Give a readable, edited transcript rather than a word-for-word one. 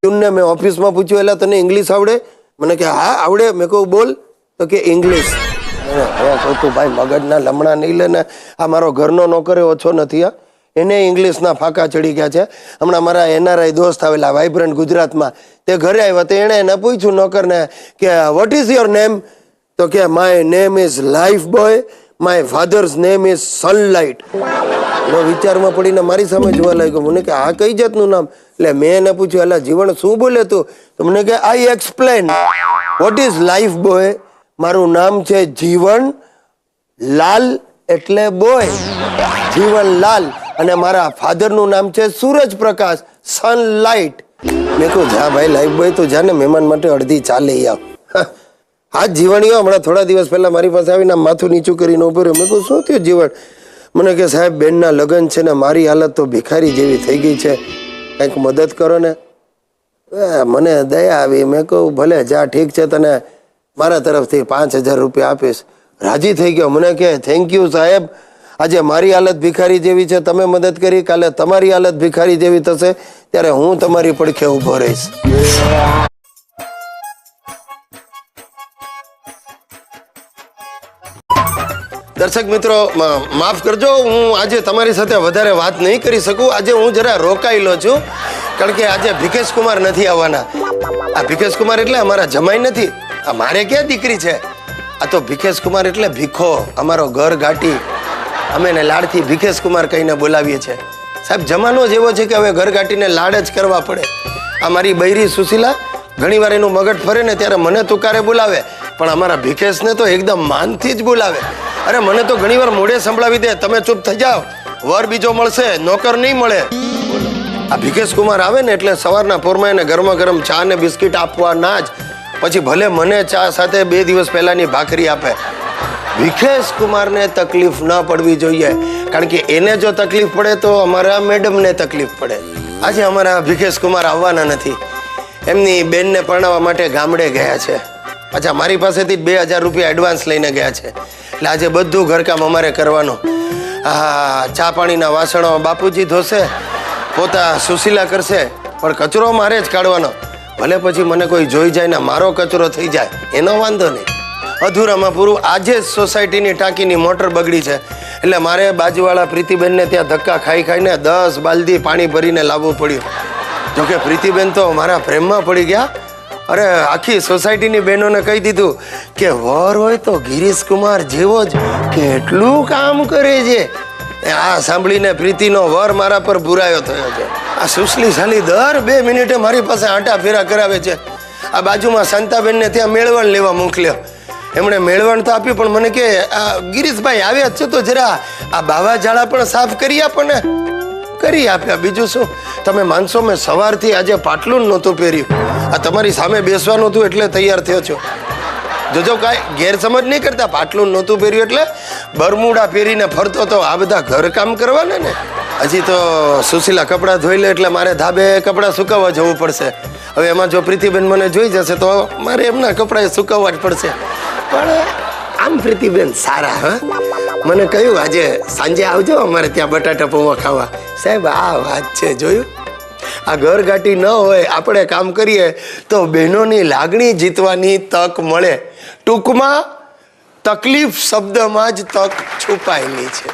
પ્યુનને મેં ઓફિસમાં પૂછ્યું એટલે તને ઇંગ્લિશ આવડે? મને કે હા આવડે. મેં કહું બોલ. તો કે ઇંગ્લિશ. હવે કહું તું ભાઈ મગજના લમણા નહીં લે ને, આ મારો ઘરનો નોકર ઓછો નથી. હા, એને ઇંગ્લિશના ફાંકા ચડી ગયા છે. હમણાં મારા NRI દોસ્ત આવેલા વાઇબ્રન્ટ ગુજરાતમાં, તે ઘરે આવ્યા તો એણે એને પૂછ્યું નોકરને કે વોટ ઇઝ યોર નેમ? તો કે my name is life boy, my father's name is sunlight. એનો વિચારમાં પડીને મારી સામે જોવા લાગ્યો. મને કે આ કઈ જાતનું નામ? એટલે મેં એને પૂછ્યું એટલે જીવન શું બોલે તું? તો મને કે I explain what is life boy. મારું નામ છે જીવન લાલ એટલે બોય, જીવન લાલ. અને મારા ફાધરનું નામ છે સૂરજ પ્રકાશ, સનલાઇટ. મેં કહું જા ભાઈ લાઈફ બોય, તો જા ને મહેમાન માટે અડધી ચા લઈ આવ. આ જીવણીઓ હમણાં થોડા દિવસ પહેલા મારી પાસે આવીને માથું નીચું કરીને ઉભો રહ્યો. મેં કહું શું થયું જીવન? મને કે સાહેબ બેનના લગ્ન છે ને મારી હાલત તો ભિખારી જેવી થઈ ગઈ છે, કંઈક મદદ કરો ને. મને દયા આવી. મેં કહું ભલે જા, ઠીક છે, તને મારા તરફથી 5000 રૂપિયા આપીશ. રાજી થઈ ગયો. મને કે થેન્ક યુ સાહેબ, આજે મારી હાલત ભિખારી જેવી છે, તમે મદદ કરી, કાલે તમારી હાલત ભિખારી જેવી થશે ત્યારે હું તમારી પડખે ઊભો રહીશ. દર્શક મિત્રો માફ કરજો, હું આજે તમારી સાથે વધારે વાત નહીં કરી શકું. આજે હું જરા રોકાયેલો છું, કારણ કે આજે ભીખેશ કુમાર નથી આવવાના. આ ભીખેશ કુમાર એટલે અમારા જમાઈ નથી, આ મારે ક્યાં દીકરી છે. આ તો ભીખેશ કુમાર એટલે ભીખો, અમારો ઘર ઘાટી. અમે એને લાડથી ભીખેશ કુમાર કહીને બોલાવીએ છીએ. સાહેબ જમાનો જ એવો છે કે હવે ઘર ઘાટીને લાડ જ કરવા પડે. આ મારી બૈરી સુશીલા ઘણી વાર એનું મગજ ફરે ને ત્યારે મને તુકારે બોલાવે, પણ અમારા ભીખેશને તો એકદમ માનથી જ બોલાવે. અરે મને તો ઘણી વાર મોઢે સંભળાવી દે, તમે ચૂપ થઈ જાઓ, વર બીજો મળશે, નોકર નહીં મળે. આ ભીખેશ કુમાર આવે ને એટલે સવારના પોરમાં એને ગરમા ગરમ ચા ને બિસ્કિટ આપવાના જ. પછી ભલે મને ચા સાથે 2 દિવસ પહેલાની ભાખરી આપે. ભીખેશ કુમારને તકલીફ ન પડવી જોઈએ, કારણ કે એને જો તકલીફ પડે તો અમારા મેડમને તકલીફ પડે. આજે અમારા ભીખેશ કુમાર આવવાના નથી, એમની બેનને પરણાવવા માટે ગામડે ગયા છે. અચ્છા, મારી પાસેથી 2000 રૂપિયા એડવાન્સ લઈને ગયા છે. એટલે આજે બધું ઘરકામ અમારે કરવાનું. હા, ચા પાણીના વાસણો બાપુજી ધોશે, પોતા સુશીલા કરશે, પણ કચરો મારે જ કાઢવાનો. ભલે પછી મને કોઈ જોઈ જાય ને મારો કચરો થઈ જાય એનો વાંધો નહીં. અધૂરામાં પૂરું. આજે જ સોસાયટીની ટાંકીની મોટર બગડી છે, એટલે મારે બાજુવાળા પ્રીતિબેનને ત્યાં ધક્કા ખાઈ ખાઈને 10 બાલદી પાણી ભરીને લાવવું પડ્યું. જોકે પ્રીતિબેન તો મારા પ્રેમમાં પડી ગયા. અરે આખી સોસાયટીની બહેનોને કહી દીધું કે વર હોય તો ગિરીશ કુમાર જેવો જ કેટલું કામ કરે છે. આ સાંભળીને પ્રીતિનો વર મારા પર બુરાયો થયો છે. આ સુશલી સાલી દર 2 મિનિટે મારી પાસે આંટા ફેરા કરાવે છે. આ બાજુમાં શાંતાબેનને ત્યાં મેળવણ લેવા મોકલ્યો. એમણે મેળવણ તો આપ્યું, પણ મને કે ગિરીશભાઈ આવ્યા છે તો જરા આ બાવા ઝાડા પણ સાફ કરી આપો ને. કરી આપ્યા. બીજું શું, તમે માનશો મેં સવારથી આજે પાટલું નહોતું પહેર્યું. આ તમારી સામે બેસવાનું હતું એટલે તૈયાર થયો છો. જોજો કાંઈ ગેરસમજ નહીં કરતા. પાટલું નહોતું પહેર્યું એટલે બરમુડા પહેરીને ફરતો તો આ બધા ઘરકામ કરવાના ને. હજી તો સુશીલા કપડાં ધોઈ લે એટલે મારે ધાબે કપડાં સુકાવવા જવું પડશે. હવે એમાં જો પ્રીતિબેન મને જોઈ જશે તો મારે એમના કપડાં સુકાવવા જ પડશે. પણ આમ પ્રીતિબેન સારા. હા, મને કહ્યું આજે સાંજે આવજો અમારે ત્યાં બટાટા પૌવા ખાવા. સાહેબ આ વાત છે, જોયું? આ ઘર ઘાટી ન હોય, આપણે કામ કરીએ તો બહેનોની લાગણી જીતવાની તક મળે. ટૂંકમાં તકલીફ શબ્દમાં જ તક છુપાયેલી છે.